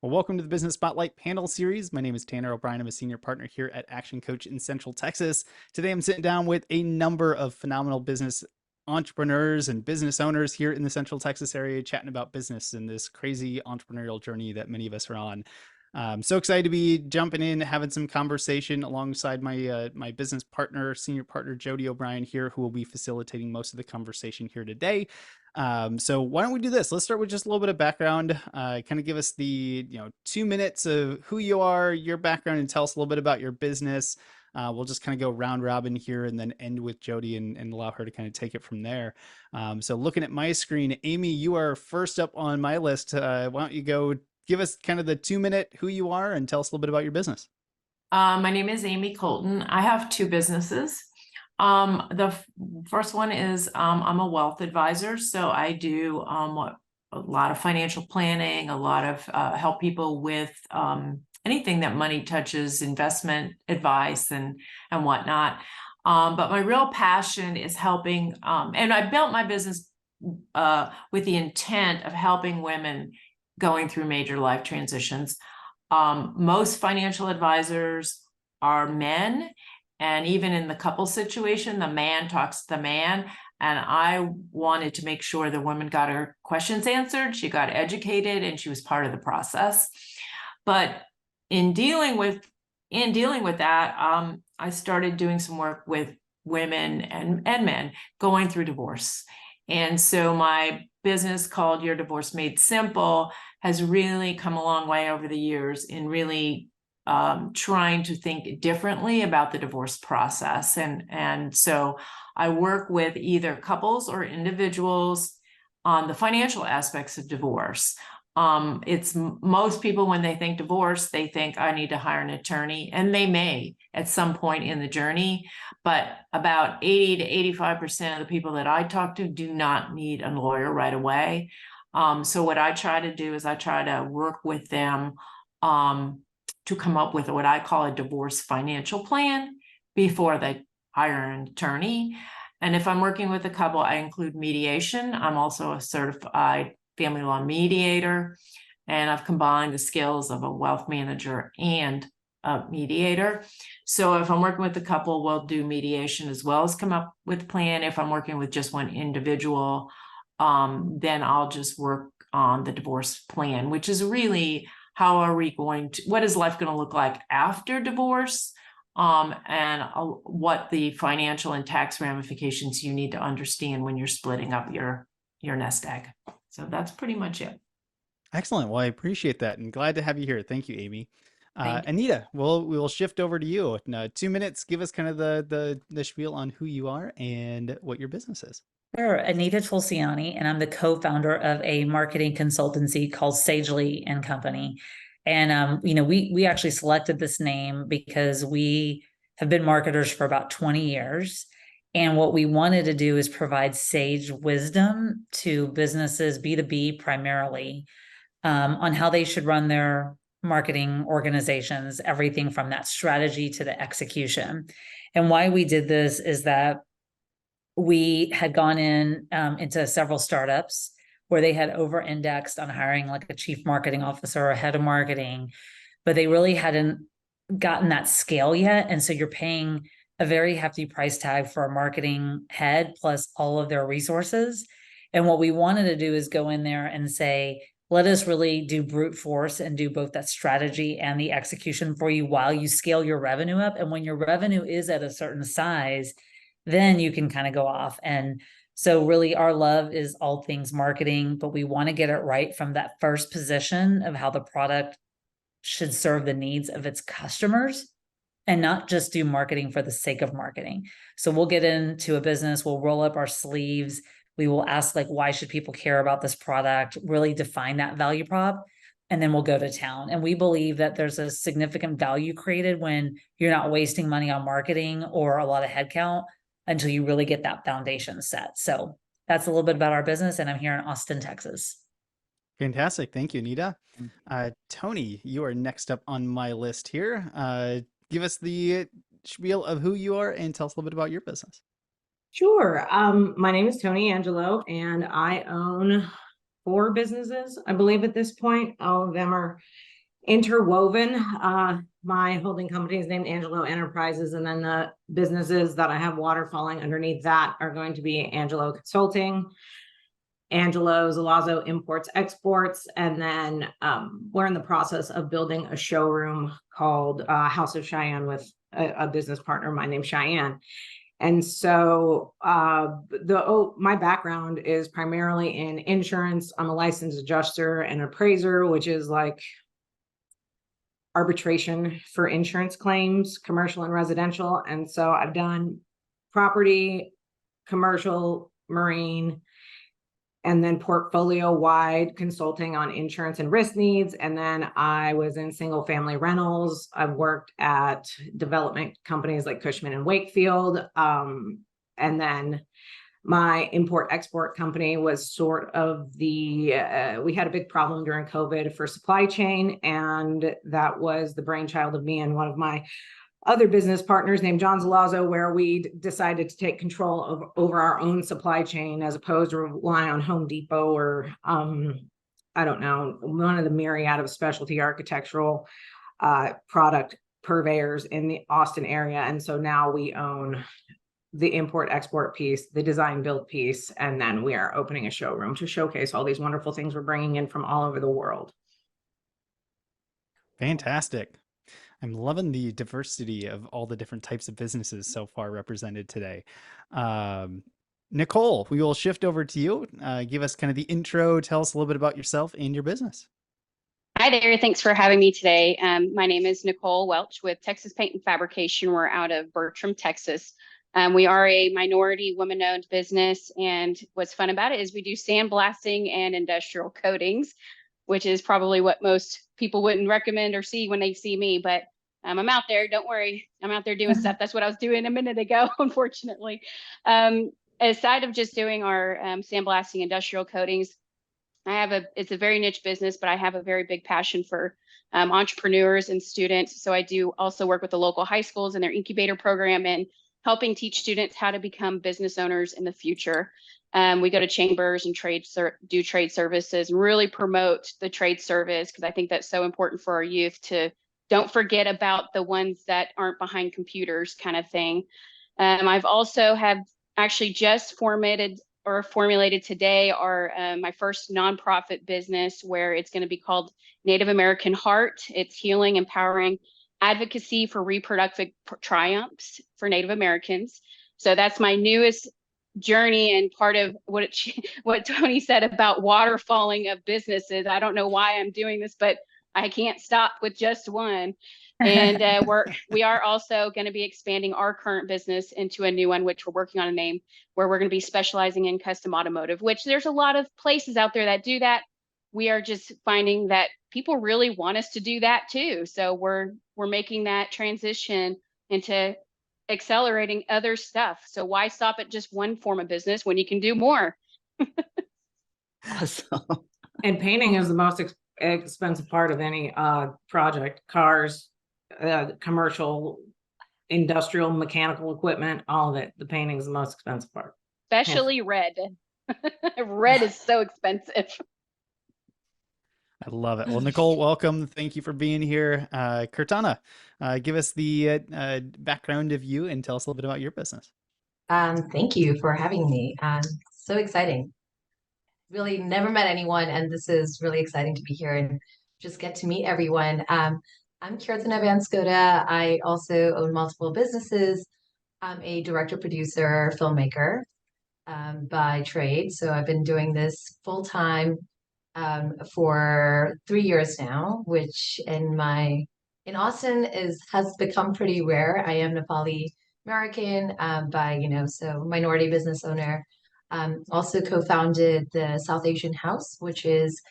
Well, welcome to the Business Spotlight panel series. My name is Tanner O'Brien. I'm a senior partner here at Action Coach in Central Texas. Today, I'm sitting down with a number of phenomenal business entrepreneurs and business owners here in the Central Texas area, chatting about business and this crazy entrepreneurial journey that many of us are on. So excited to be jumping in, having some conversation alongside my business partner, senior partner Jody O'Brien here, who will be facilitating most of the conversation here today. So why don't we do this? Let's start with just a little bit of background. Kind of give us the 2 minutes of who you are, your background, and tell us a little bit about your business. We'll just kind of go round robin here and then end with Jody and allow her to kind of take it from there. So looking at my screen, Amy, you are first up on my list. Why don't you go give us kind of the 2 minute who you are and tell us a little bit about your business. My name is Amy Colton. I have two businesses. The first one is I'm a wealth advisor, so I do a lot of financial planning, a lot of help people with anything that money touches, investment advice and whatnot. But my real passion is helping, and I built my business with the intent of helping women going through major life transitions. Most financial advisors are men, and even in the couple situation, the man talks to the man. And I wanted to make sure the woman got her questions answered, she got educated, and she was part of the process. But in dealing with that, I started doing some work with women and men going through divorce. And so my business called Your Divorce Made Simple has really come a long way over the years in really trying to think differently about the divorce process. And so I work with either couples or individuals on the financial aspects of divorce. It's most people, when they think divorce, they think I need to hire an attorney, and they may at some point in the journey, but about 80 to 85% of the people that I talk to do not need a lawyer right away. So what I try to do is I try to work with them to come up with what I call a divorce financial plan before they hire an attorney. And if I'm working with a couple, I include mediation. I'm also a certified family law mediator, and I've combined the skills of a wealth manager and a mediator. So if I'm working with a couple, we'll do mediation as well as come up with a plan. If I'm working with just one individual, then I'll just work on the divorce plan, which is really what is life going to look like after divorce, and what the financial and tax ramifications you need to understand when you're splitting up your nest egg. So that's pretty much it. Excellent. Well, I appreciate that and glad to have you here. Thank you, Amy. Thank you. Anita, we will shift over to you. In 2 minutes, give us kind of the spiel on who you are and what your business is. Sure. Anita Tulsiani, and I'm the co-founder of a marketing consultancy called Sagely and Company. And we actually selected this name because we have been marketers for about 20 years. And what we wanted to do is provide sage wisdom to businesses, B2B primarily, on how they should run their marketing organizations, everything from that strategy to the execution. And why we did this is that we had gone into several startups where they had over-indexed on hiring like a chief marketing officer or a head of marketing, but they really hadn't gotten that scale yet. And so you're paying a very hefty price tag for a marketing head plus all of their resources. And what we wanted to do is go in there and say, let us really do brute force and do both that strategy and the execution for you while you scale your revenue up. And when your revenue is at a certain size, then you can kind of go off. And so really our love is all things marketing, but we want to get it right from that first position of how the product should serve the needs of its customers and not just do marketing for the sake of marketing. So we'll get into a business, we'll roll up our sleeves, we will ask why should people care about this product, really define that value prop, and then we'll go to town. And we believe that there's a significant value created when you're not wasting money on marketing or a lot of headcount until you really get that foundation set. So that's a little bit about our business, and I'm here in Austin, Texas. Fantastic. Thank you, Anita. Tony, you are next up on my list here. Give us the spiel of who you are and tell us a little bit about your business. Sure. My name is Tony Angelo, and I own 4 businesses, I believe, at this point. All of them are interwoven. My holding company is named Angello Enterprises, and then the businesses that I have waterfalling underneath that are going to be Angello Consulting, Angelo Zalazzo Imports Exports, and then we're in the process of building a showroom called House of Cheyenne with a business partner of mine named Cheyenne. And so my background is primarily in insurance. I'm a licensed adjuster and appraiser, which is like arbitration for insurance claims, commercial and residential. And so I've done property, commercial, marine, and then portfolio wide consulting on insurance and risk needs. And then I was in single family rentals. I've worked at development companies like Cushman and Wakefield. And then my import export company was sort of we had a big problem during COVID for supply chain. And that was the brainchild of me and one of my other business partners named John Zalazzo, where we decided to take control over our own supply chain as opposed to rely on Home Depot or I don't know, one of the myriad of specialty architectural product purveyors in the Austin area. And so now we own the import export piece, the design build piece, and then we are opening a showroom to showcase all these wonderful things we're bringing in from all over the world. Fantastic. I'm loving the diversity of all the different types of businesses so far represented today. Nicole, we will shift over to you. Give us kind of the intro. Tell us a little bit about yourself and your business. Hi there. Thanks for having me today. My name is Nicole Welch with Texas Paint and Fabrication. We're out of Bertram, Texas. We are a minority woman-owned business, and what's fun about it is we do sandblasting and industrial coatings, which is probably what most people wouldn't recommend or see when they see me, but I'm out there. Don't worry. I'm out there doing stuff. That's what I was doing a minute ago, unfortunately. Aside of just doing our sandblasting industrial coatings, it's a very niche business, but I have a very big passion for entrepreneurs and students. So I do also work with the local high schools and their incubator program and helping teach students how to become business owners in the future. We go to chambers and do trade services and really promote the trade service, because I think that's so important for our youth to don't forget about the ones that aren't behind computers kind of thing. I've also have actually just formulated today my first nonprofit business, where it's going to be called Native American Heart. It's healing, empowering advocacy for reproductive triumphs for Native Americans. So that's my newest journey, and part of what Tony said about waterfalling of businesses. I don't know why I'm doing this, but I can't stop with just one. And we are also going to be expanding our current business into a new one, which we're working on a name, where we're going to be specializing in custom automotive, which there's a lot of places out there that do that. We are just finding that people really want us to do that too. So we're making that transition into accelerating other stuff. So why stop at just one form of business when you can do more? Awesome. And painting is the most expensive part of any project. Cars, commercial, industrial, mechanical equipment, all of it. The painting is the most expensive part. Especially red. Red is so expensive. I love it. Well, Nicole, welcome. Thank you for being here. Cortana, give us the background of you and tell us a little bit about your business. Thank you for having me. So exciting. Really never met anyone, and this is really exciting to be here and just get to meet everyone. I'm Cortana Banskota. I also own multiple businesses. I'm a director, producer, filmmaker by trade. So I've been doing this full time for 3 years now, which in Austin has become pretty rare. I am Nepali American so minority business owner. Also co-founded the South Asian House, which is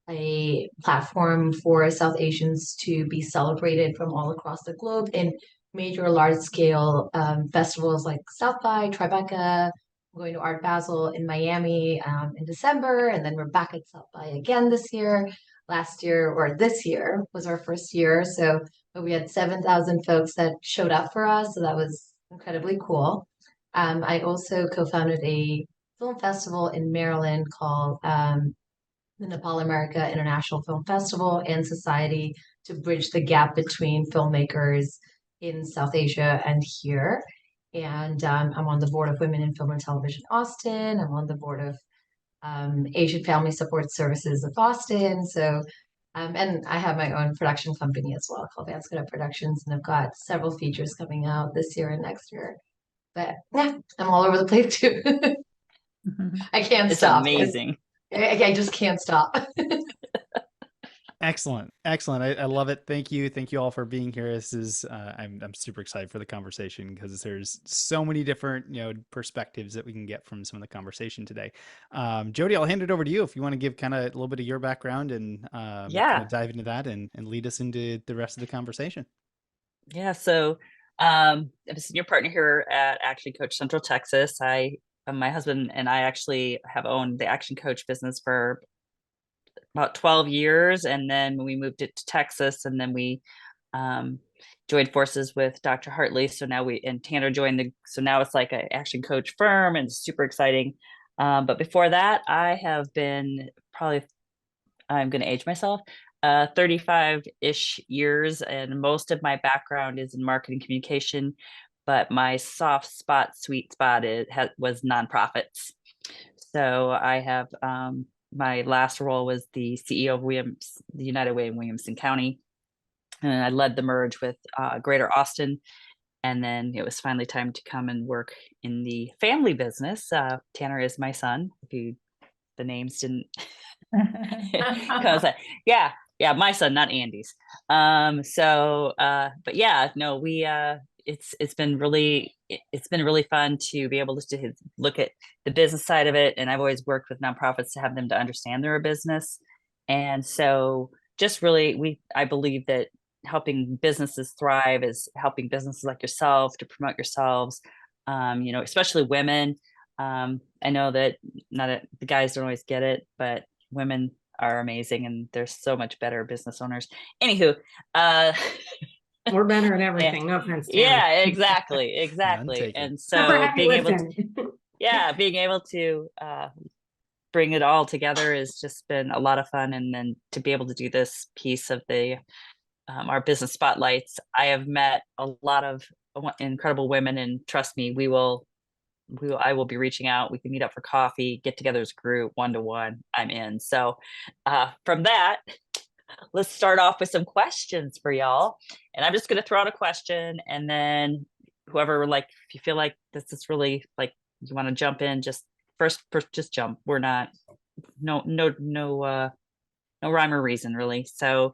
a platform for South Asians to be celebrated from all across the globe in major large-scale festivals like South by, Tribeca. I'm going to Art Basel in Miami in December, and then we're back at South by again this year. This year was our first year, so we had 7,000 folks that showed up for us, so that was incredibly cool. I also co-founded a film festival in Maryland called the Nepal America International Film Festival and Society to bridge the gap between filmmakers in South Asia and here. And I'm on the board of Women in Film and Television Austin. I'm on the board of Asian Family Support Services of Austin. So, and I have my own production company as well called Banskota Productions, and I've got several features coming out this year and next year. But yeah, I'm all over the place too. I can't It's stop. amazing. I just can't stop. Excellent. Excellent. I love it. Thank you. Thank you all for being here. This is, I'm super excited for the conversation because there's so many different, perspectives that we can get from some of the conversation today. Jody, I'll hand it over to you if you want to give kind of a little bit of your background and kind of dive into that and lead us into the rest of the conversation. Yeah. So I'm a senior partner here at Action Coach Central Texas. My husband and I actually have owned the Action Coach business for about 12 years. And then we moved it to Texas, and then we joined forces with Dr. Hartley. So now and Tanner joined so now it's like an Action Coach firm, and it's super exciting. But before that, I have been I'm going to age myself, 35-ish years. And most of my background is in marketing communication, but my sweet spot was nonprofits. So I have, my last role was the CEO of the United Way in Williamson County. And I led the merge with Greater Austin. And then it was finally time to come and work in the family business. Tanner is my son, if the names didn't. Yeah, my son, not Andy's. But yeah, no, it's been really fun to be able to look at the business side of it. And I've always worked with nonprofits to have them to understand they're a business. And so just really, I believe that helping businesses thrive is helping businesses like yourself to promote yourselves, especially women. I know that the guys don't always get it, but women are amazing, and they're so much better business owners. Anywho, we're better at everything. No offense. Yeah, exactly. And so being able to bring it all together has just been a lot of fun. And then to be able to do this piece of our business spotlights, I have met a lot of incredible women, and trust me, I will be reaching out. We can meet up for coffee, get together as a group, 1-to-1. I'm in. So from that, let's start off with some questions for y'all. And I'm just going to throw out a question, and then whoever, if you feel like this is really you want to jump in, just first just jump. We're not, no rhyme or reason really. So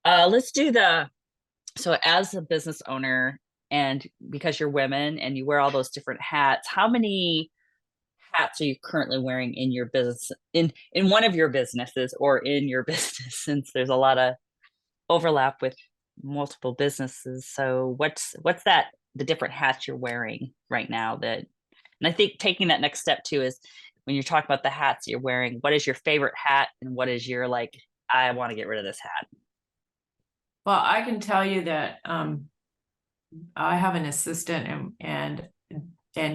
let's do so as a business owner, and because you're women and you wear all those different hats, how many hats are you currently wearing in your business, in one of your businesses, or in your business, since there's a lot of overlap with multiple businesses? So what's the different hats you're wearing right now? And I think taking that next step too is when you're talking about the hats you're wearing, what is your favorite hat, and what is your I want to get rid of this hat? Well, I can tell you that I have an assistant, and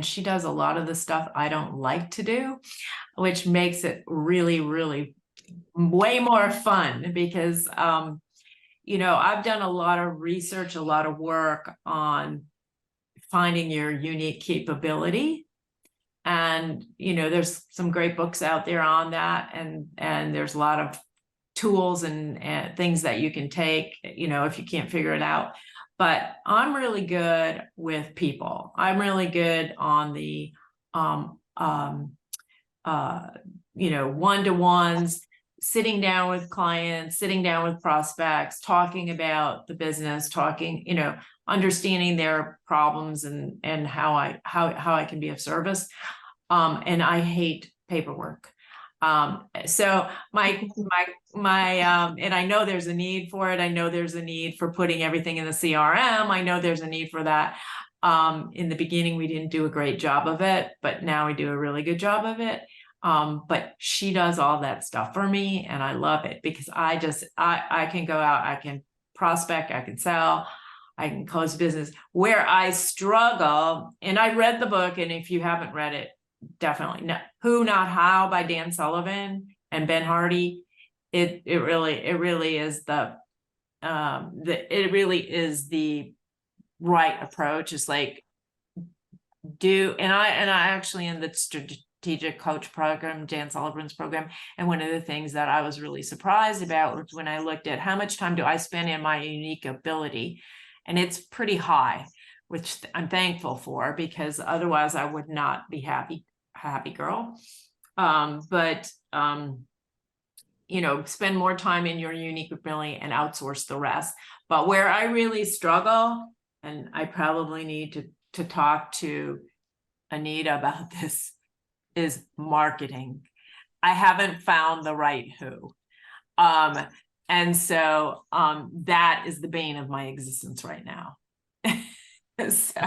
she does a lot of the stuff I don't like to do, which makes it really, really way more fun because, I've done a lot of research, a lot of work on finding your unique capability. And, there's some great books out there on that. And there's a lot of tools and things that you can take, if you can't figure it out. But I'm really good with people. I'm really good on the, one-to-ones, sitting down with clients, sitting down with prospects, talking about the business, understanding their problems and how I can be of service. And I hate paperwork. So and I know there's a need for it. I know there's a need for putting everything in the CRM. I know there's a need for that. In the beginning, we didn't do a great job of it, but now we do a really good job of it. But she does all that stuff for me, and I love it because I can go out, I can prospect, I can sell, I can close business. Where I struggle, and I read the book, and if you haven't read it, definitely no. Who Not How by Dan Sullivan and Ben Hardy, it really is it really is the right approach. It's like and I actually in the strategic coach program, Dan Sullivan's program, and one of the things that I was really surprised about was when I looked at how much time do I spend in my unique ability, and it's pretty high, which I'm thankful for, because otherwise I would not be happy girl. Spend more time in your unique ability and outsource the rest. But where I really struggle, and I probably need to talk to Anita about this, is marketing. I haven't found the right who. And so that is the bane of my existence right now. So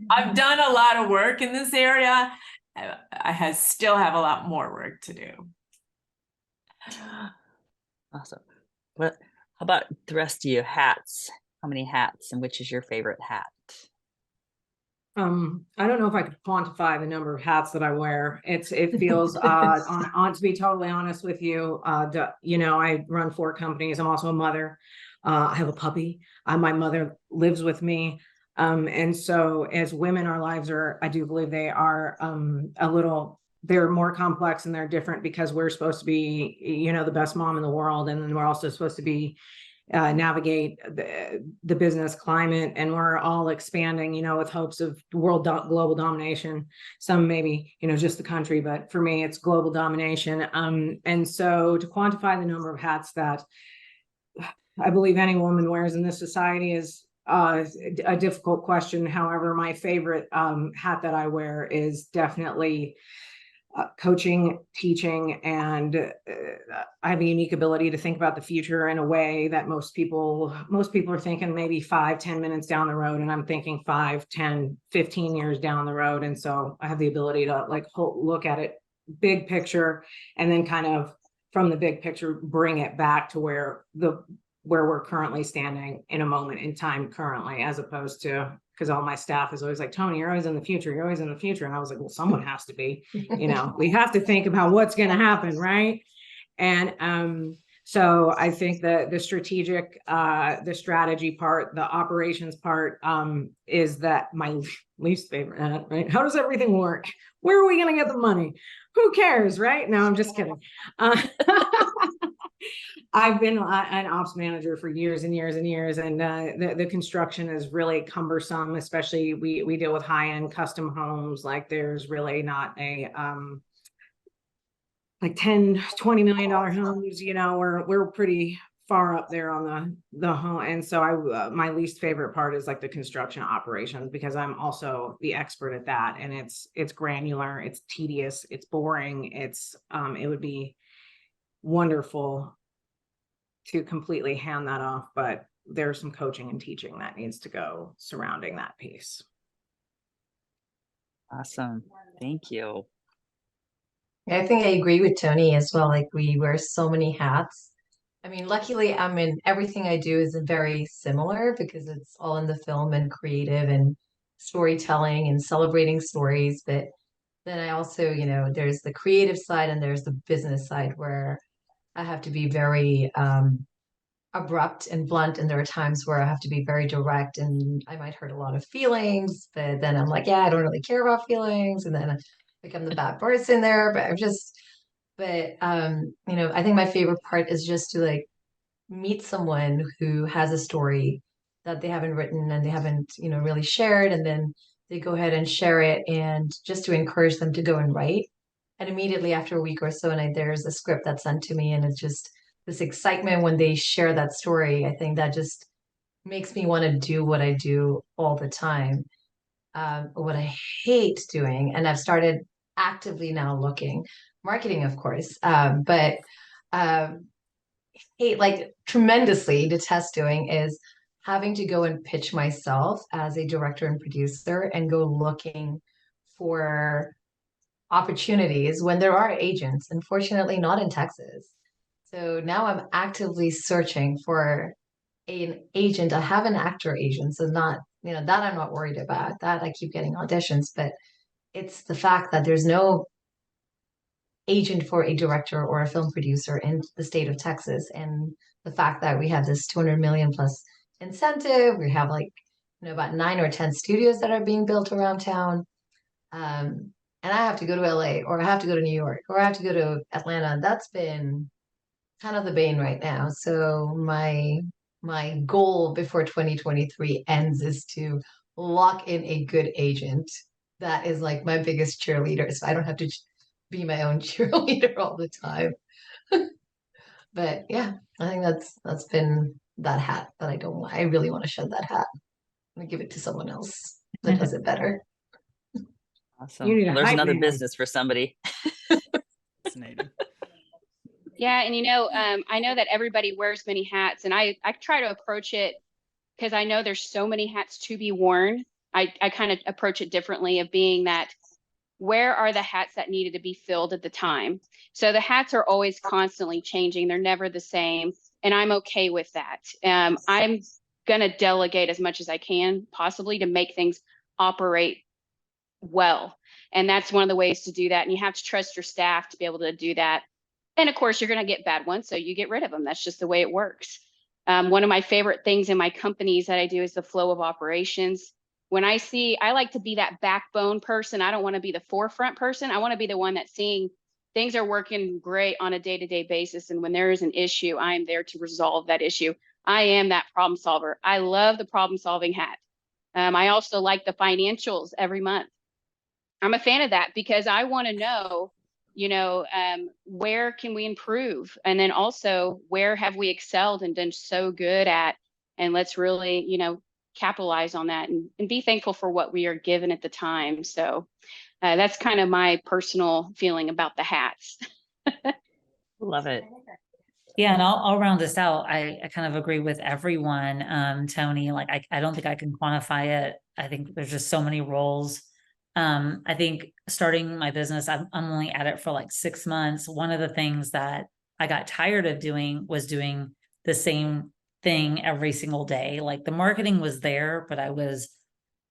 I've done a lot of work in this area. I still have a lot more work to do. Awesome. How about the rest of you? Hats. How many hats, and which is your favorite hat? I don't know if I could quantify the number of hats that I wear. It feels on to be totally honest with you. I run 4 companies. I'm also a mother. I have a puppy. My mother lives with me. And so as women, our lives I do believe they are they're more complex and they're different, because we're supposed to be, the best mom in the world. And then we're also supposed to be navigate the business climate, and we're all expanding, with hopes of global domination. Some maybe, just the country, but for me, it's global domination. And so to quantify the number of hats that I believe any woman wears in this society is a difficult question. However, my favorite hat that I wear is definitely coaching, teaching, and I have a unique ability to think about the future in a way that most people are thinking maybe 5-10 minutes down the road, and I'm thinking 5, 10, 15 years down the road. And so I have the ability to look at it big picture, and then kind of from the big picture bring it back to where we're currently standing in a moment in time currently, as opposed to, because all my staff is always like, Tony, you're always in the future. You're always in the future. And I was like, well, someone has to be, we have to think about what's going to happen. Right. And so I think the strategic, the strategy part, the operations part is that my least favorite, right? How does everything work? Where are we going to get the money? Who cares? Right. No, I'm just kidding. I've been an ops manager for years and years and years, and the construction is really cumbersome, especially we deal with high-end custom homes. Like there's really not a like $10-20 million homes, we're pretty far up there on the home. And so my least favorite part is like the construction operations, because I'm also the expert at that, and it's granular, it's tedious, it's boring. It would be wonderful to completely hand that off, but there's some coaching and teaching that needs to go surrounding that piece. Awesome. Thank you. I think I agree with Tony as well. Like we wear so many hats. I mean, luckily everything I do is very similar, because it's all in the film and creative and storytelling and celebrating stories. But then I also, there's the creative side and there's the business side, where I have to be very abrupt and blunt, and there are times where I have to be very direct, and I might hurt a lot of feelings, but then I'm like, yeah, I don't really care about feelings, and then I become the bad person there. But I think my favorite part is just to meet someone who has a story that they haven't written and they haven't really shared, and then they go ahead and share it, and just to encourage them to go and write. And immediately after a week or so, and there's a script that's sent to me, and it's just this excitement when they share that story. I think that just makes me want to do what I do all the time. What I hate doing, and I've started actively now looking, marketing, of course, but hate, tremendously detest doing, is having to go and pitch myself as a director and producer and go looking for opportunities when there are agents. Unfortunately, not in Texas. So now I'm actively searching for an agent. I have an actor agent, so not, that I'm not worried about. That I keep getting auditions, but it's the fact that there's no agent for a director or a film producer in the state of Texas. And the fact that we have this 200 million plus incentive, we have like, about 9 or 10 studios that are being built around town. And I have to go to LA, or I have to go to New York, or I have to go to Atlanta. That's been kind of the bane right now. So my goal before 2023 ends is to lock in a good agent. That is like my biggest cheerleader. So I don't have to be my own cheerleader all the time. But yeah, I think that's been that hat that I really want to shed that hat and give it to someone else that does it better. Awesome. You need a Well, there's hype another man. business for somebody. Fascinating. Yeah, and I know that everybody wears many hats, and I try to approach it because I know there's so many hats to be worn. I kind of approach it differently of being that where are the hats that needed to be filled at the time? So the hats are always constantly changing. They're never the same. And I'm okay with that. I'm going to delegate as much as I can possibly to make things operate well. And that's one of the ways to do that. And you have to trust your staff to be able to do that. And of course, you're going to get bad ones, so you get rid of them. That's just the way it works. One of my favorite things in my companies that I do is the flow of operations. When I like to be that backbone person. I don't want to be the forefront person. I want to be the one that's seeing things are working great on a day-to-day basis. And when there is an issue, I am there to resolve that issue. I am that problem solver. I love the problem solving hat. I also like the financials every month. I'm a fan of that because I want to know, where can we improve? And then also, where have we excelled and done so good at? And let's really, capitalize on that and be thankful for what we are given at the time. So that's kind of my personal feeling about the hats. Love it. Yeah, and I'll round this out. I kind of agree with everyone, Tony. Like I don't think I can quantify it. I think there's just so many roles. I think starting my business, I'm only at it for like 6 months. One of the things that I got tired of doing was doing the same thing every single day. Like the marketing was there, but I was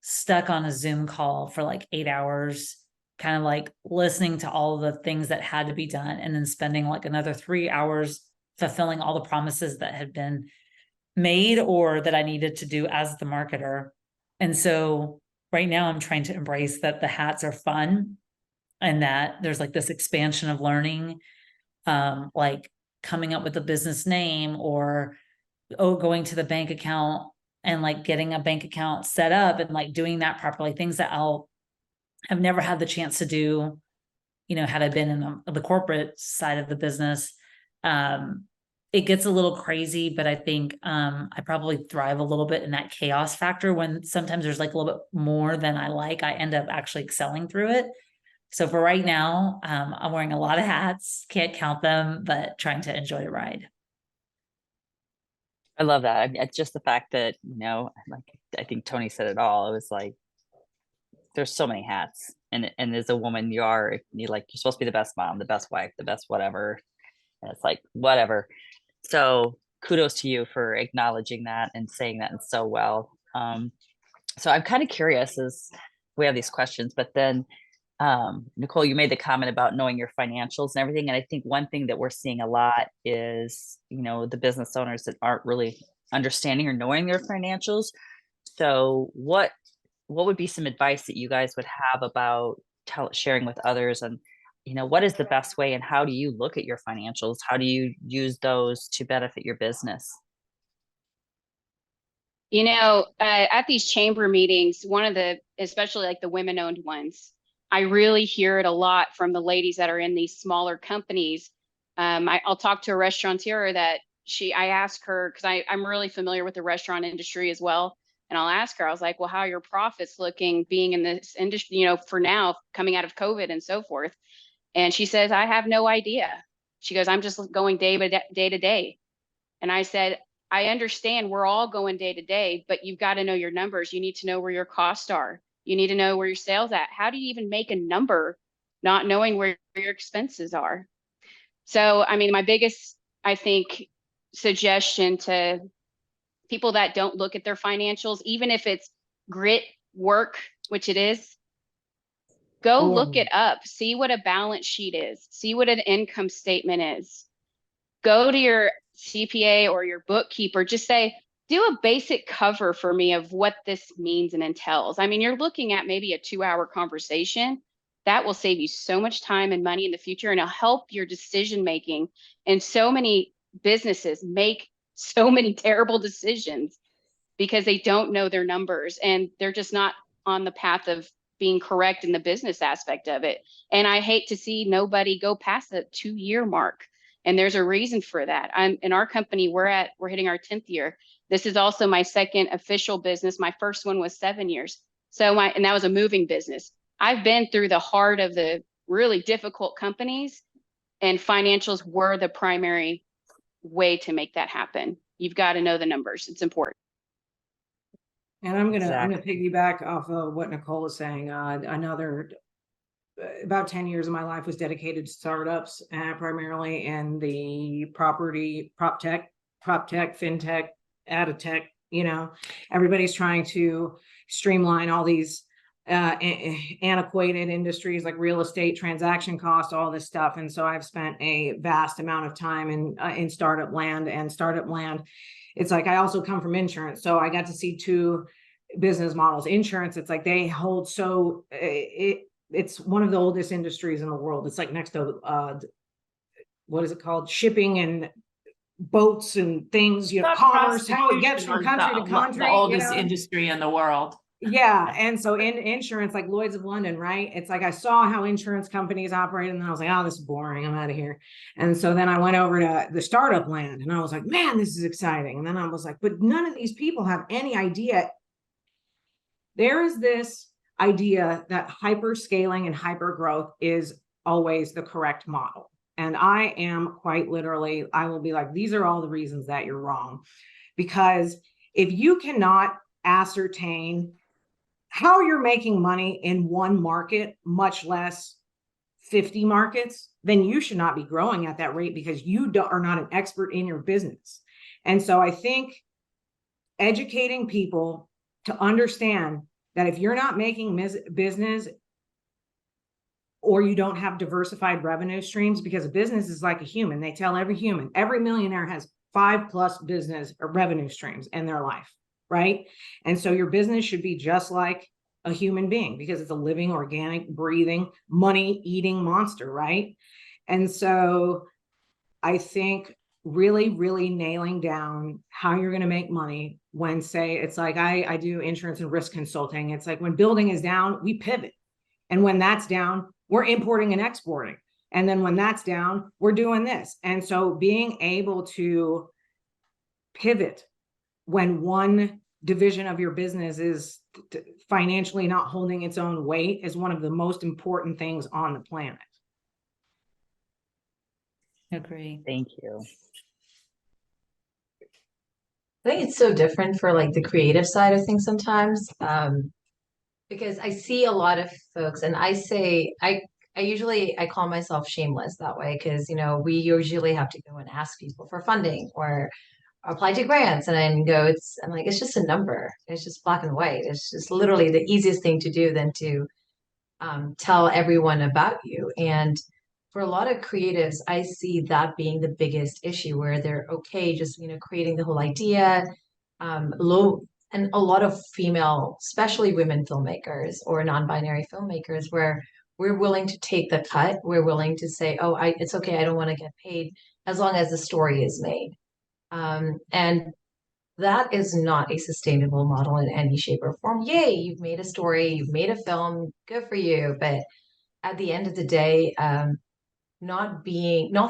stuck on a Zoom call for like 8 hours, kind of like listening to all the things that had to be done, and then spending like another 3 hours fulfilling all the promises that had been made or that I needed to do as the marketer. And so right now I'm trying to embrace that the hats are fun and that there's like this expansion of learning, like coming up with a business name or going to the bank account and like getting a bank account set up and like doing that properly, things that I've never had the chance to do, had I been in the corporate side of the business. It gets a little crazy, but I think I probably thrive a little bit in that chaos factor. When sometimes there's like a little bit more than I like, I end up actually excelling through it. So for right now, I'm wearing a lot of hats, can't count them, but trying to enjoy the ride. I love that. It's just the fact that, like I think Tony said it all. It was like, there's so many hats. And as a woman, you're supposed to be the best mom, the best wife, the best whatever. And it's like, whatever. So kudos to you for acknowledging that and saying that so well. So I'm kind of curious as we have these questions, but then Nicole, you made the comment about knowing your financials and everything. And I think one thing that we're seeing a lot is, the business owners that aren't really understanding or knowing their financials. So what would be some advice that you guys would have about sharing with others? And, what is the best way and how do you look at your financials? How do you use those to benefit your business? At these chamber meetings, especially like the women-owned ones, I really hear it a lot from the ladies that are in these smaller companies. I'll talk to a restaurateur that I ask her, because I'm really familiar with the restaurant industry as well. And I'll ask her, I was like, well, how are your profits looking being in this industry, for now, coming out of COVID and so forth? And she says, I have no idea. She goes, I'm just going day to day. And I said, I understand we're all going day to day, but you've got to know your numbers. You need to know where your costs are. You need to know where your sales at. How do you even make a number not knowing where your expenses are? So, my biggest, I think, suggestion to people that don't look at their financials, even if it's grit work, which it is Go look it up, see what a balance sheet is, see what an income statement is. Go to your CPA or your bookkeeper, just say, do a basic cover for me of what this means and entails. I mean, you're looking at maybe a 2-hour conversation. That will save you so much time and money in the future, and it'll help your decision making. And so many businesses make so many terrible decisions because they don't know their numbers and they're just not on the path of being correct in the business aspect of it. And I hate to see nobody go past the 2-year mark. And there's a reason for that. I'm in our company, we're hitting our 10th year. This is also my second official business. My first one was 7 years. And that was a moving business. I've been through the heart of the really difficult companies, and financials were the primary way to make that happen. You've got to know the numbers. It's important. And I'm gonna Exactly. piggyback off of what Nicole is saying. About 10 years of my life was dedicated to startups, primarily in the property, prop tech, fintech, ad tech. You know, everybody's trying to streamline all these antiquated industries like real estate, transaction costs, all this stuff. And so I've spent a vast amount of time in startup land. It's like, I also come from insurance, so I got to see two business models. Insurance, it's like they hold it's one of the oldest industries in the world. It's like next to what is it called? Shipping and boats and things, you know, commerce, how it gets from country to country. The oldest industry in the world. Yeah. And so in insurance, like Lloyd's of London, right? It's like I saw how insurance companies operate, and then I was like, oh, this is boring. I'm out of here. And so then I went over to the startup land and I was like, man, this is exciting. And then I was like, but none of these people have any idea. There is this idea that hyper scaling and hyper growth is always the correct model. And I am quite literally, I will be like, these are all the reasons that you're wrong. Because if you cannot ascertain how you're making money in one market, much less 50 markets, then you should not be growing at that rate, because you are not an expert in your business. And so I think educating people to understand that if you're not making business, or you don't have diversified revenue streams, because a business is like a human. They tell every millionaire has 5+ business or revenue streams in their life, right? And so your business should be just like a human being, because it's a living, organic, breathing, money-eating monster, right? And so I think really, really nailing down how you're going to make money when, say, it's like I do insurance and risk consulting. It's like when building is down, we pivot. And when that's down, we're importing and exporting. And then when that's down, we're doing this. And so being able to pivot when one division of your business is financially not holding its own weight is one of the most important things on the planet. Agree. Thank you. I think it's so different for like the creative side of things sometimes. Because I see a lot of folks, and I call myself shameless that way, because, you know, we usually have to go and ask people for funding or apply to grants, and then I'm like, it's just a number. It's just black and white. It's just literally the easiest thing to do than to tell everyone about you. And for a lot of creatives, I see that being the biggest issue, where they're okay just, you know, creating the whole idea, and a lot of female, especially women filmmakers or non-binary filmmakers, where we're willing to take the cut. We're willing to say, oh, it's okay, I don't want to get paid, as long as the story is made. And that is not a sustainable model in any shape or form. Yay, you've made a story, you've made a film, good for you. But at the end of the day, not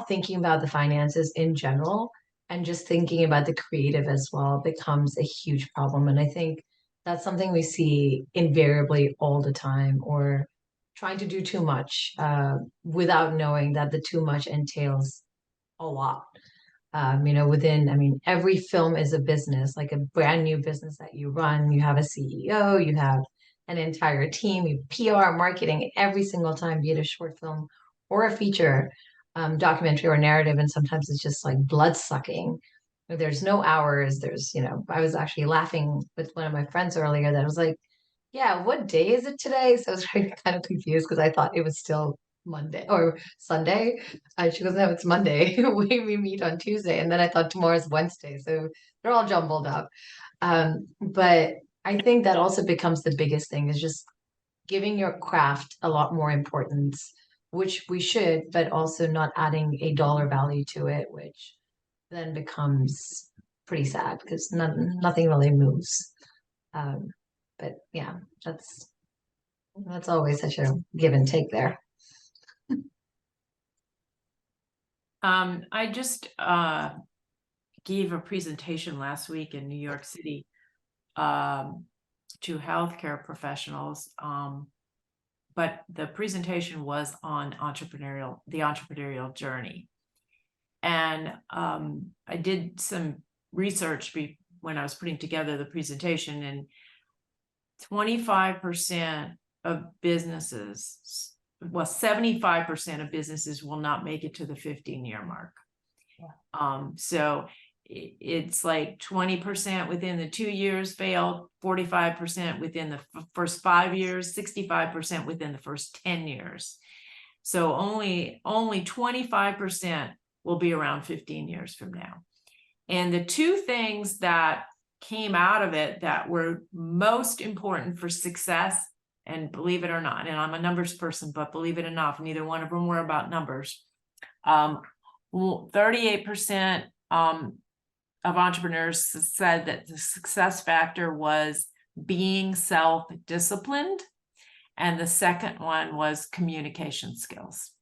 thinking about the finances in general, and just thinking about the creative as well, becomes a huge problem. And I think that's something we see invariably all the time, or trying to do too much without knowing that the too much entails a lot. You know, every film is a business, like a brand new business that you run. You have a CEO, you have an entire team, you PR, marketing, every single time, be it a short film or a feature, documentary or narrative. And sometimes it's just like blood sucking. There's no hours. I was actually laughing with one of my friends earlier that was like, yeah, what day is it today? So I was kind of confused because I thought it was still Monday or Sunday. She goes, no, it's Monday. We meet on Tuesday. And then I thought tomorrow's Wednesday. So they're all jumbled up. But I think that also becomes the biggest thing is just giving your craft a lot more importance, which we should, but also not adding a dollar value to it, which then becomes pretty sad because nothing really moves. But yeah, that's always such a give and take there. I just gave a presentation last week in New York City to healthcare professionals. But the presentation was on the entrepreneurial journey. And I did some research when I was putting together the presentation, and 25% of businesses, well, 75% of businesses will not make it to the 15-year mark. Yeah. So it's like 20% within the 2 years failed, 45% within the first 5 years, 65% within the first 10 years. So only 25% will be around 15 years from now. And the two things that came out of it that were most important for success, and believe it or not, and I'm a numbers person, but believe it or not, neither one of them were about numbers. 38% of entrepreneurs said that the success factor was being self-disciplined, and the second one was communication skills.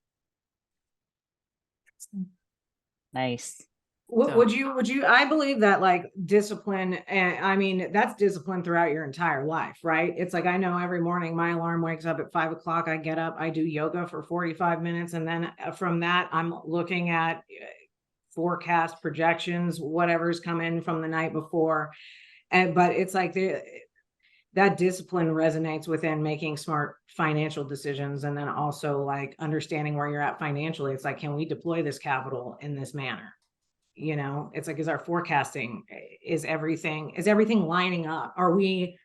Nice. Would you, I believe that like discipline, and I mean, that's discipline throughout your entire life, right? It's like, I know every morning my alarm wakes up at 5 o'clock. I get up, I do yoga for 45 minutes. And then from that, I'm looking at forecast projections, whatever's come in from the night before. But it's like that discipline resonates within making smart financial decisions. And then also like understanding where you're at financially. It's like, can we deploy this capital in this manner? You know, it's like, is our forecasting, is everything lining up? Are we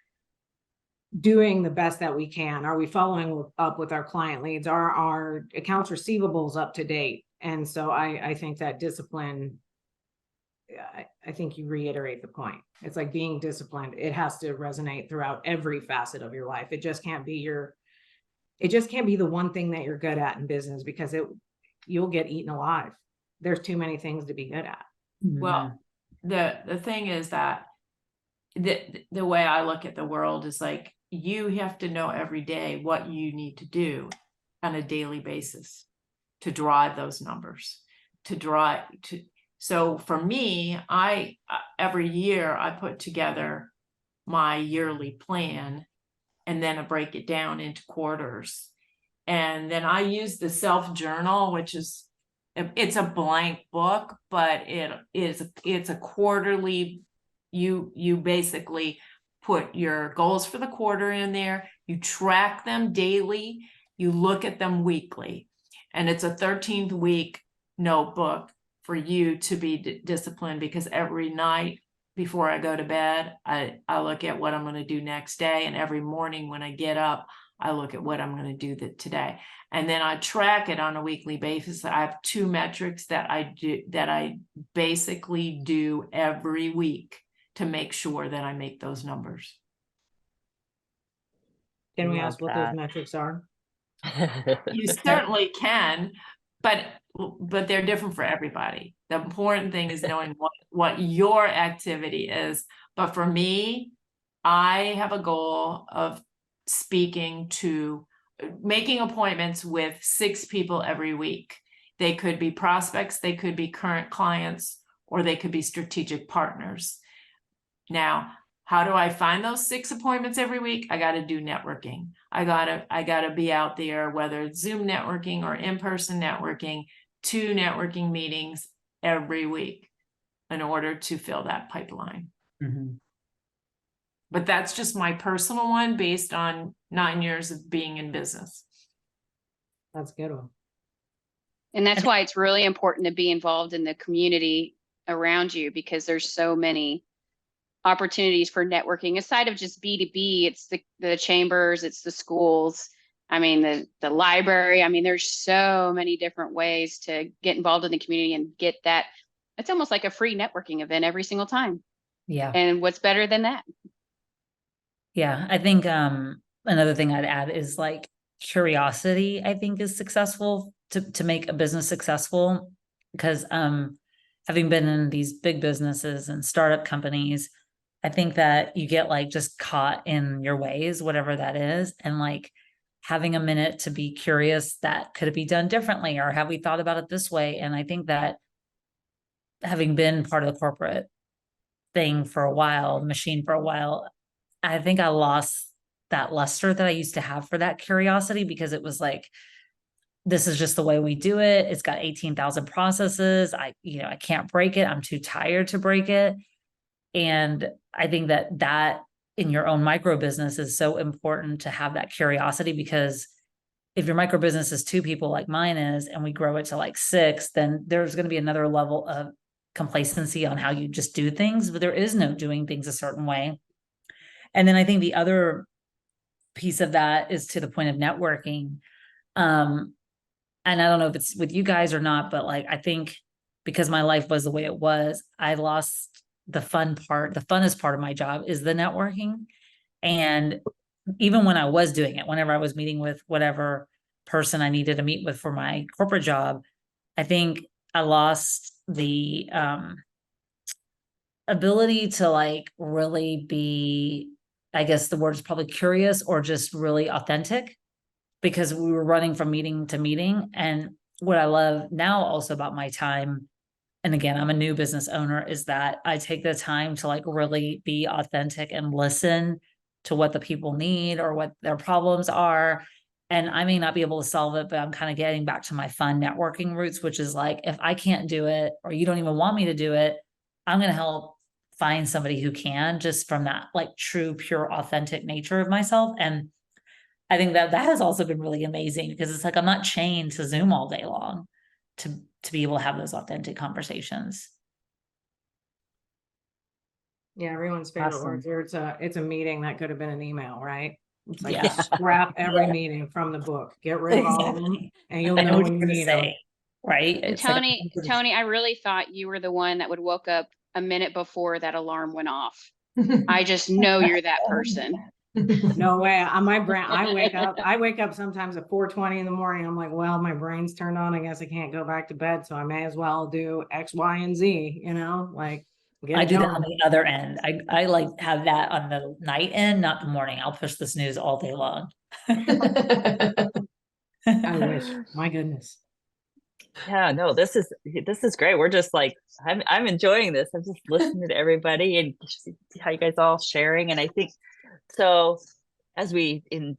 doing the best that we can? Are we following up with our client leads? Are our accounts receivables up to date? And so I think that discipline, I think you reiterate the point. It's like being disciplined. It has to resonate throughout every facet of your life. It just can't be the one thing that you're good at in business, because you'll get eaten alive. There's too many things to be good at. Well, the thing is that the way I look at the world is like, you have to know every day what you need to do on a daily basis to drive those numbers, so for me, every year I put together my yearly plan, and then I break it down into quarters. And then I use the self journal, which is, it's a blank book, but it's a quarterly, you basically put your goals for the quarter in there, you track them daily, you look at them weekly, and it's a 13th week notebook for you to be disciplined, because every night before I go to bed, I look at what I'm going to do next day, and every morning when I get up, I look at what I'm going to do today. And then I track it on a weekly basis. I have 2 metrics that I basically do every week to make sure that I make those numbers. Can we ask what those metrics are? You certainly can, but they're different for everybody. The important thing is knowing what your activity is. But for me, I have a goal of making appointments with 6 people every week. They could be prospects, they could be current clients, or they could be strategic partners. Now, how do I find those 6 appointments every week? I got to do networking. I gotta be out there, whether it's Zoom networking or in-person networking, 2 networking meetings every week in order to fill that pipeline. Mm-hmm. But that's just my personal one based on 9 years of being in business. That's a good one. And that's why it's really important to be involved in the community around you, because there's so many opportunities for networking aside of just B2B. It's the chambers, it's the schools. I mean, the library. I mean, there's so many different ways to get involved in the community and get that. It's almost like a free networking event every single time. Yeah. And what's better than that? Yeah. I think another thing I'd add is like curiosity, I think is successful to make a business successful. Because having been in these big businesses and startup companies, I think that you get like just caught in your ways, whatever that is. And like having a minute to be curious, that could it be done differently, or have we thought about it this way? And I think that having been part of the corporate thing for a while, the machine for a while, I think I lost that luster that I used to have for that curiosity, because it was like, this is just the way we do it. It's got 18,000 processes. I can't break it. I'm too tired to break it. And I think that in your own micro business is so important to have that curiosity, because if your micro business is 2 people like mine is, and we grow it to like 6, then there's going to be another level of complacency on how you just do things, but there is no doing things a certain way. And then I think the other piece of that is to the point of networking. And I don't know if it's with you guys or not, but like, I think because my life was the way it was, I lost the fun part. The funnest part of my job is the networking. And even when I was doing it, whenever I was meeting with whatever person I needed to meet with for my corporate job, I think I lost the ability to like really be, I guess the word is probably curious, or just really authentic, because we were running from meeting to meeting. And what I love now also about my time, and again, I'm a new business owner, is that I take the time to like really be authentic and listen to what the people need or what their problems are. And I may not be able to solve it, but I'm kind of getting back to my fun networking roots, which is like, if I can't do it, or you don't even want me to do it, I'm going to help find somebody who can, just from that like true, pure, authentic nature of myself. And I think that has also been really amazing, because it's like, I'm not chained to Zoom all day long to be able to have those authentic conversations. Yeah, everyone's favorite Awesome. words here. It's a meeting that could have been an email, right? It's like Yeah. scrap every meeting from the book. Get rid of all of them, Exactly. and you'll I know know what when you're you gonna need them. say, right? And It's like, Tony, I really thought you were the one that would woke up a minute before that alarm went off. I just know you're that person. No way. On my brain, I wake up sometimes at 4:20 in the morning. I'm like, well, my brain's turned on. I guess I can't go back to bed, so I may as well do X, Y, and Z, like get I it do that going. on the other end. I like have that on the night end, not the morning. I'll push the snooze all day long. I wish. My goodness. Yeah, no, this is great. We're just like, I'm enjoying this. I'm just listening to everybody and see how you guys all sharing. And I think so, as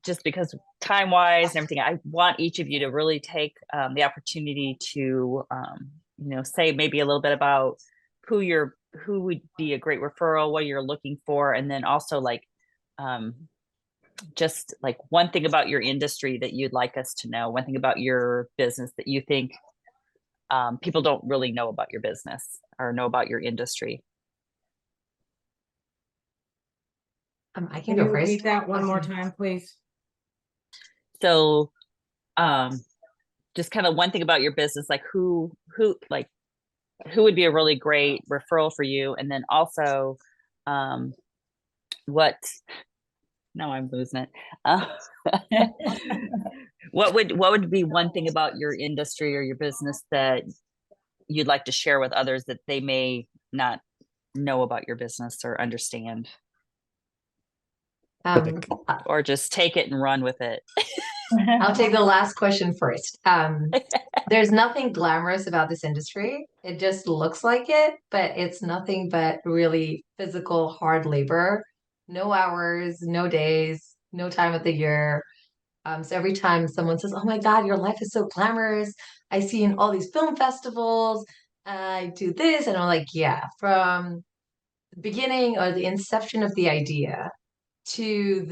just because time wise and everything, I want each of you to really take the opportunity to say maybe a little bit about who would be a great referral, what you're looking for, and then also like just like one thing about your industry that you'd like us to know, one thing about your business that you think people don't really know about your business or know about your industry. I can Can go you first. repeat that one more time, please? So just kind of one thing about your business, like who would be a really great referral for you, and then also what now I'm losing it. What would be one thing about your industry or your business that you'd like to share with others that they may not know about your business or understand? Or just take it and run with it. I'll take the last question first. There's nothing glamorous about this industry. It just looks like it, but it's nothing but really physical, hard labor. No hours, no days, no time of the year. So every time someone says, "Oh my God, your life is so glamorous. I see you in all these film festivals. I do this," and I'm like, yeah, from the beginning or the inception of the idea to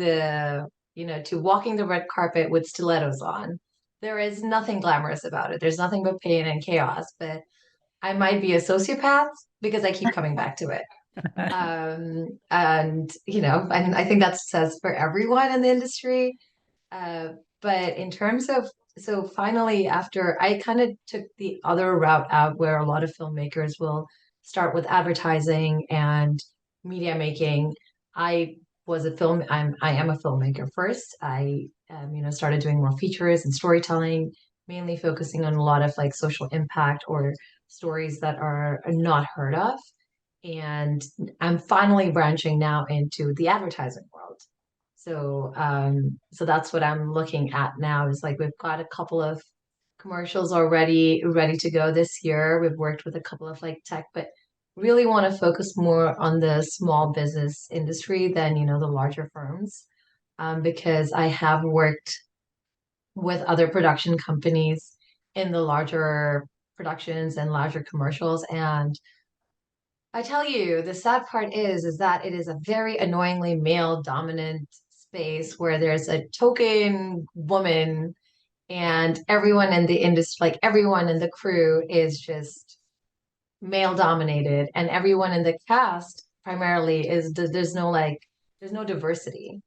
to walking the red carpet with stilettos on. There is nothing glamorous about it. There's nothing but pain and chaos, but I might be a sociopath because I keep coming back to it. And and I think that says for everyone in the industry. But in terms of, so finally, after I kind of took the other route out where a lot of filmmakers will start with advertising and media making. I I am a filmmaker first. I started doing more features and storytelling, mainly focusing on a lot of like social impact or stories that are not heard of. And I'm finally branching now into the advertising world. So that's what I'm looking at now is like we've got a couple of commercials already ready to go this year. We've worked with a couple of like tech, but really want to focus more on the small business industry than, the larger firms. Because I have worked with other production companies in the larger productions and larger commercials. And I tell you, the sad part is that it is a very annoyingly male dominant space where there's a token woman and everyone in the industry, like everyone in the crew is just male dominated and everyone in the cast primarily is there's no diversity.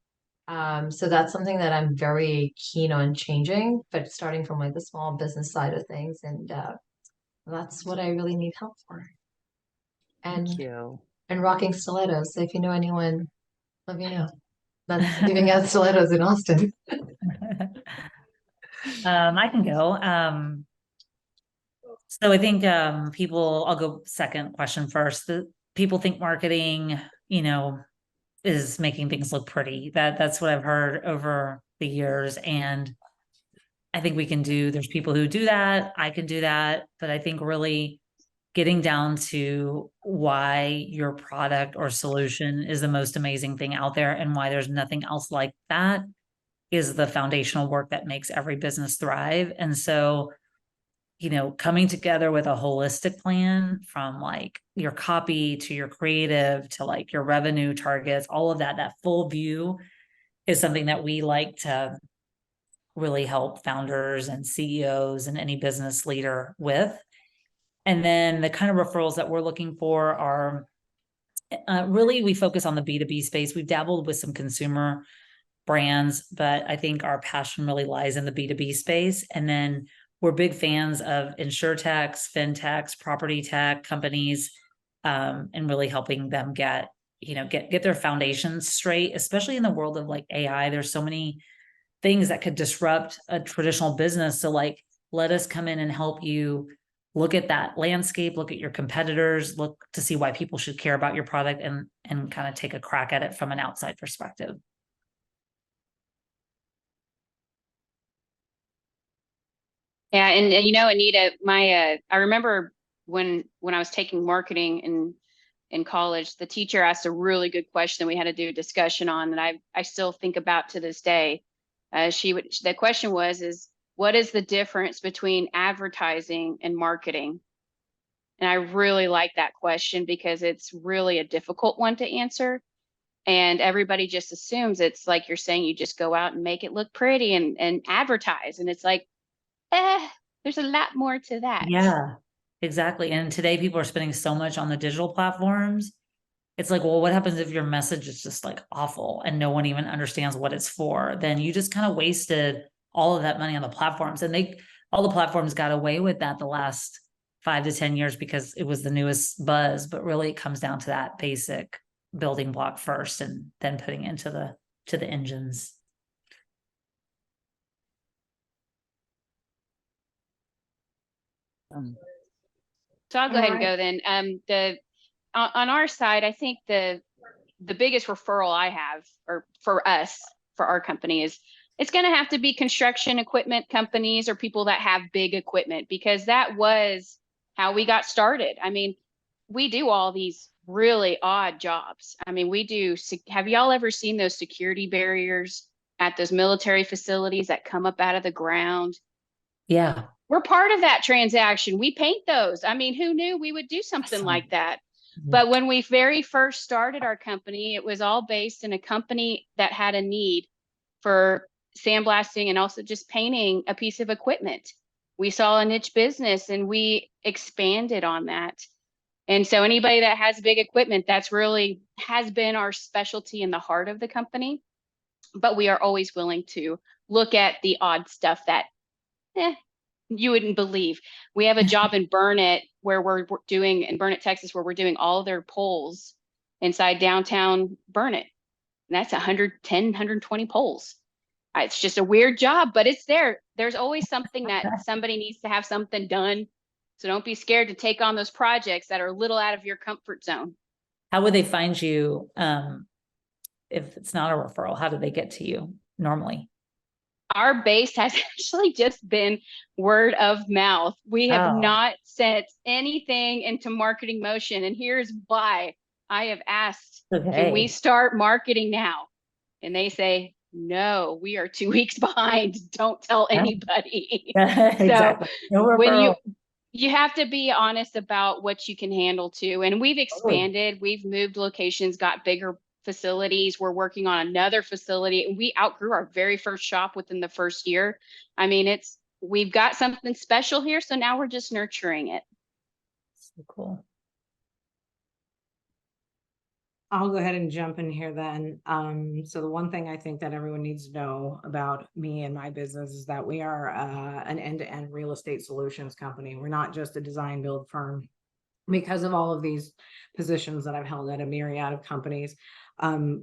So that's something that I'm very keen on changing, but starting from like the small business side of things. And that's what I really need help for. And Thank you. and rocking stilettos. So if you know anyone, let me know. That's giving out stilettos in Austin. I can go. So I think I'll go second question first. People think marketing, is making things look pretty. That's what I've heard over the years. And I think there's people who do that. I can do that. But I think really getting down to why your product or solution is the most amazing thing out there and why there's nothing else like that is the foundational work that makes every business thrive. And so, coming together with a holistic plan from like your copy to your creative to like your revenue targets, all of that full view is something that we like to really help founders and CEOs and any business leader with. And then the kind of referrals that we're looking for are really, we focus on the B2B space. We've dabbled with some consumer brands, but I think our passion really lies in the B2B space. And then we're big fans of insurtechs, fintechs, property tech companies, and really helping them get their foundations straight, especially in the world of like AI. There's so many things that could disrupt a traditional business. So like, let us come in and help you look at that landscape, look at your competitors, look to see why people should care about your product and kind of take a crack at it from an outside perspective. Yeah, and Anita, I remember when I was taking marketing in college, the teacher asked a really good question we had to do a discussion on that I still think about to this day. The question was what is the difference between advertising and marketing? And I really like that question because it's really a difficult one to answer. And everybody just assumes it's like you're saying, you just go out and make it look pretty and advertise. And it's like, there's a lot more to that. Yeah, exactly. And today people are spending so much on the digital platforms. It's like, well, what happens if your message is just like awful and no one even understands what it's for? Then you just kind of wasted all of that money on the platforms. And all the platforms got away with that the last 5 to 10 years because it was the newest buzz, but really it comes down to that basic building block first and then putting into the engines. So I'll go ahead and go then. On our side, I think the biggest referral I have, or for us, for our company, is it's going to have to be construction equipment companies or people that have big equipment, because that was how we got started. I mean, we do all these really odd jobs. I mean, have y'all ever seen those security barriers at those military facilities that come up out of the ground? Yeah. We're part of that transaction. We paint those. I mean, who knew we would do something like that? But when we very first started our company, it was all based in a company that had a need for sandblasting and also just painting a piece of equipment. We saw a niche business and we expanded on that. And so anybody that has big equipment, that's really has been our specialty in the heart of the company. But we are always willing to look at the odd stuff that you wouldn't believe. We have a job in Burnett where we're doing in Burnett, Texas, where we're doing all their poles inside downtown Burnett. And that's 110, 120 poles. It's just a weird job, but it's there. There's always something that somebody needs to have something done. So don't be scared to take on those projects that are a little out of your comfort zone. How would they find you if it's not a referral? How do they get to you normally? Our base has actually just been word of mouth. We have not set anything into marketing motion. And here's why. I have asked, can we start marketing now? And they say, no, we are 2 weeks behind. Don't tell anybody. Exactly. So when you have to be honest about what you can handle too. And we've expanded, we've moved locations, got bigger facilities. We're working on another facility. We outgrew our very first shop within the first year. I mean, we've got something special here. So now we're just nurturing it. So cool. I'll go ahead and jump in here then. So the one thing I think that everyone needs to know about me and my business is that we are an end-to-end real estate solutions company. We're not just a design build firm. Because of all of these positions that I've held at a myriad of companies,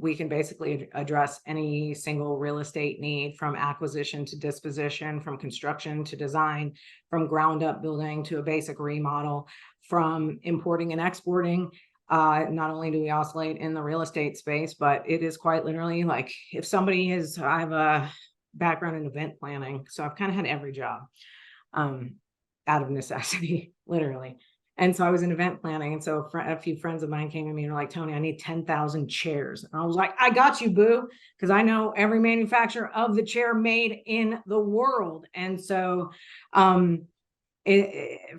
we can basically address any single real estate need, from acquisition to disposition, from construction to design, from ground up building to a basic remodel, from importing and exporting. Not only do we oscillate in the real estate space, but it is quite literally like if somebody I have a background in event planning, so I've kind of had every job out of necessity, literally. And so I was in event planning. And so a few friends of mine came to me and were like, Tony, I need 10,000 chairs. And I was like, I got you, boo. Because I know every manufacturer of the chair made in the world. And so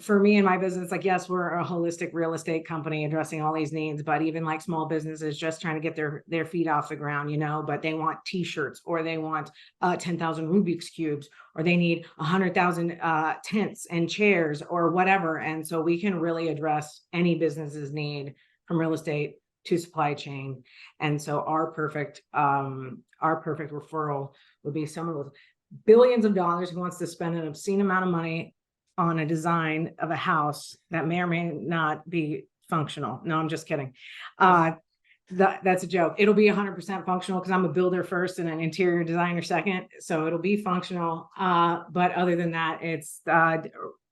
for me and my business, like, yes, we're a holistic real estate company addressing all these needs, but even like small businesses just trying to get their feet off the ground, but they want t-shirts, or they want 10,000 Rubik's cubes, or they need 100,000 tents and chairs or whatever. And so we can really address any business's need, from real estate to supply chain. And so our perfect referral would be someone with billions of dollars who wants to spend an obscene amount of money on a design of a house that may or may not be functional. No, I'm just kidding. That's a joke. It'll be 100% functional because I'm a builder first and an interior designer second. So it'll be functional. But other than that, it's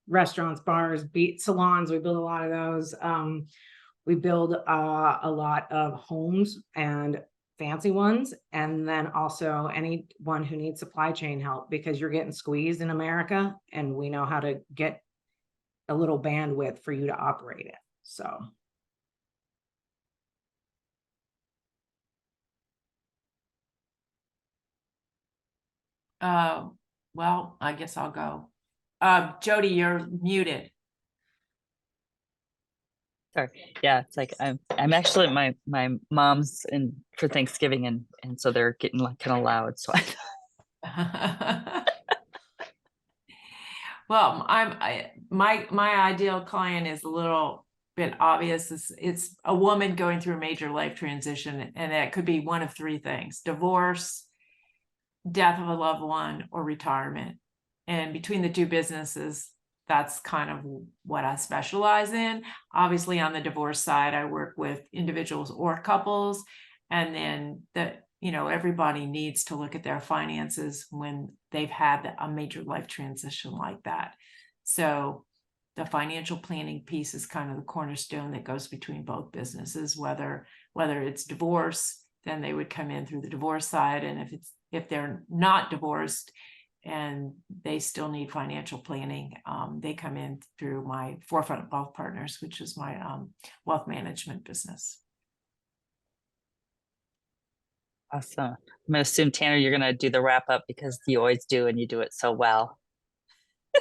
restaurants, bars, salons. We build a lot of those. We build a lot of homes and fancy ones, and then also anyone who needs supply chain help, because you're getting squeezed in America, and we know how to get a little bandwidth for you to operate it. So well, I guess I'll go. Jody, you're muted. Sorry. Yeah, it's like I'm actually at my mom's for Thanksgiving, and so they're getting like kind of loud. So Well, my ideal client is a little bit obvious. It's a woman going through a major life transition, and that could be one of three things: divorce, death of a loved one, or retirement. And between the two businesses, that's kind of what I specialize in. Obviously, on the divorce side, I work with individuals or couples. And then everybody needs to look at their finances when they've had a major life transition like that. So the financial planning piece is kind of the cornerstone that goes between both businesses. Whether it's divorce, then they would come in through the divorce side. And if they're not divorced and they still need financial planning, they come in through my Forefront Wealth Partners, which is my wealth management business. awesome. I'm gonna assume, Tanner, you're gonna do the wrap up because you always do, and you do it so well.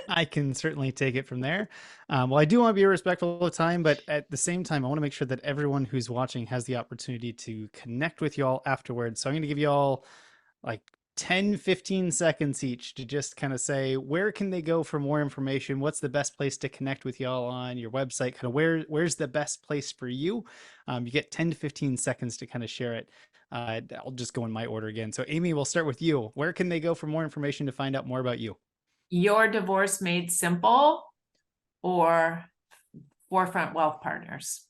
I can certainly take it from there. Well, I do want to be respectful of time, but at the same time, I want to make sure that everyone who's watching has the opportunity to connect with you all afterwards. So I'm going to give you all like 10, 15 seconds each to just kind of say, where can they go for more information? What's the best place to connect with y'all on your website? Kind of where's the best place for you? You get 10 to 15 seconds to kind of share it. I'll just go in my order again. So Amy, we'll start with you. Where can they go for more information to find out more about you? Your Divorce Made Simple or Forefront Wealth Partners.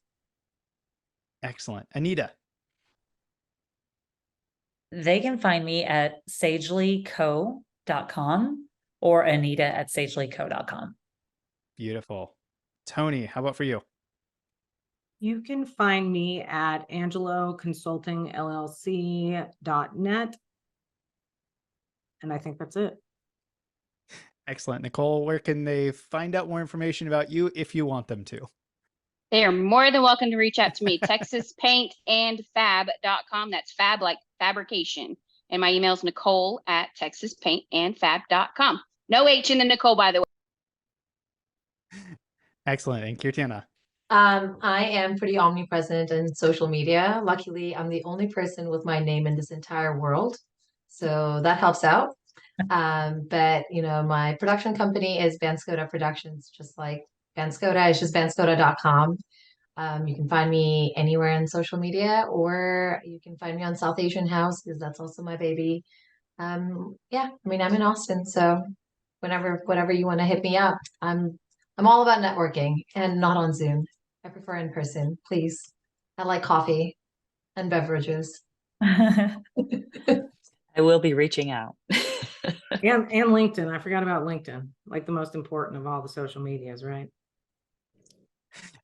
Excellent. Anita. They can find me at sagelyco.com or Anita at sagelyco.com. Beautiful. Tony, how about for you? You can find me at Angello Consulting LLC.net. And I think that's it. Excellent. Nicole, where can they find out more information about you if you want them to? They are more than welcome to reach out to me. TexasPaintandFab.com. That's fab like fabrication. And my email is Nicole at TexasPaintandFab.com. No H in the Nicole, by the way. Excellent. And Kirtana. I am pretty omnipresent in social media. Luckily, I'm the only person with my name in this entire world, so that helps out. But my production company is Banskota Productions, just like Banskota. It's just Banskota.com. You can find me anywhere in social media, or you can find me on South Asian House because that's also my baby. I'm in Austin, so whenever you want to hit me up, I'm all about networking and not on Zoom. I prefer in person, please. I like coffee and beverages. I will be reaching out. And LinkedIn. I forgot about LinkedIn, like the most important of all the social medias, right?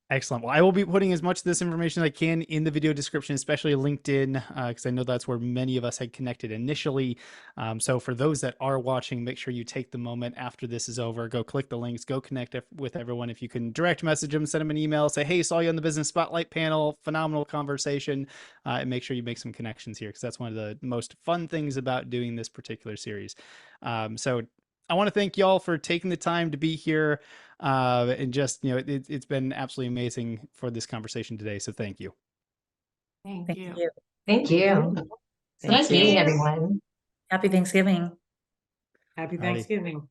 Excellent. Well, I will be putting as much of this information as I can in the video description, especially LinkedIn, because I know that's where many of us had connected initially. So for those that are watching, make sure you take the moment after this is over, go click the links, go connect with everyone. If you can direct message them, send them an email, say, hey, saw you on the Business Spotlight panel, phenomenal conversation, and make sure you make some connections here, because that's one of the most fun things about doing this particular series. So I want to thank y'all for taking the time to be here. And just, it's been absolutely amazing for this conversation today. So thank you. Thank Thank you. you. Thank you. Thank Nice you. meeting everyone. Happy Thanksgiving. Happy Alrighty. Thanksgiving.